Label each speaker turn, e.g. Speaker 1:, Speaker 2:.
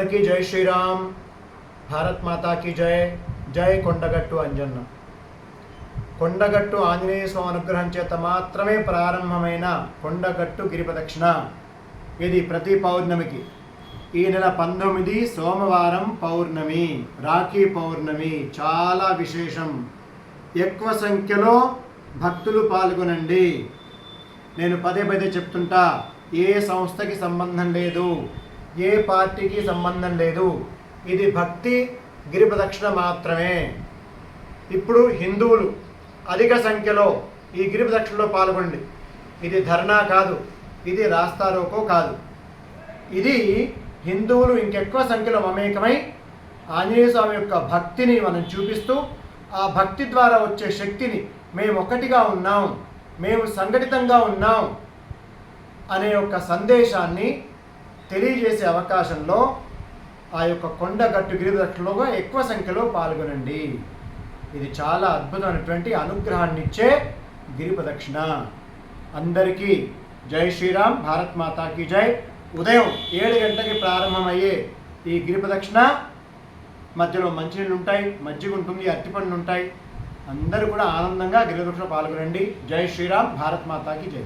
Speaker 1: అందరికీ జై శ్రీరామ్, భారత్ మాతాకి జై. జై కొండగట్టు అంజన్న. కొండగట్టు ఆంజనేయ స్వామి అనుగ్రహం చేత మాత్రమే ప్రారంభమైన కొండగట్టు గిరి ప్రదక్షిణ. ఇది ప్రతి పౌర్ణమికి, ఈ నెల 19 సోమవారం పౌర్ణమి, రాఖీ పౌర్ణమి, చాలా విశేషం. ఎక్కువ సంఖ్యలో భక్తులు పాల్గొనండి. నేను పదే పదే చెప్తుంటా, ఏ సంస్థకి సంబంధం లేదు, ఏ పార్టీకి సంబంధం లేదు. ఇది భక్తి గిరి ప్రదక్షిణ మాత్రమే. ఇప్పుడు హిందువులు అధిక సంఖ్యలో ఈ గిరి ప్రదక్షిణలో పాల్గొండి. ఇది ధర్నా కాదు, ఇది రాస్తారోకో కాదు. ఇది హిందువులు ఇంకెక్కువ సంఖ్యలో మమేకమై ఆంజనేయ స్వామి యొక్క భక్తిని మనం చూపిస్తూ, ఆ భక్తి ద్వారా వచ్చే శక్తిని, మేము ఒక్కటిగా ఉన్నాం, మేము సంఘటితంగా ఉన్నాం అనే ఒక సందేశాన్ని తెలియజేసే అవకాశంలో ఆ యొక్క కొండగట్టు గిరి ప్రదక్షిణలో ఎక్కువ సంఖ్యలో పాల్గొనండి. ఇది చాలా అద్భుతమైనటువంటి అనుగ్రహాన్ని ఇచ్చే గిరి ప్రదక్షిణ. అందరికీ జై శ్రీరామ్, భారత్ మాతాకి జై. ఉదయం 7 గంటలకి ప్రారంభమయ్యే ఈ గిరి ప్రదక్షిణ మధ్యలో మంచినీళ్ళు ఉంటాయి, మజ్జిగ ఉంటుంది, అరటిపండ్లు ఉంటాయి. అందరూ కూడా ఆనందంగా గిరి ప్రదక్షిణ పాల్గొనండి. జై శ్రీరామ్, భారత్ మాతాకి జై.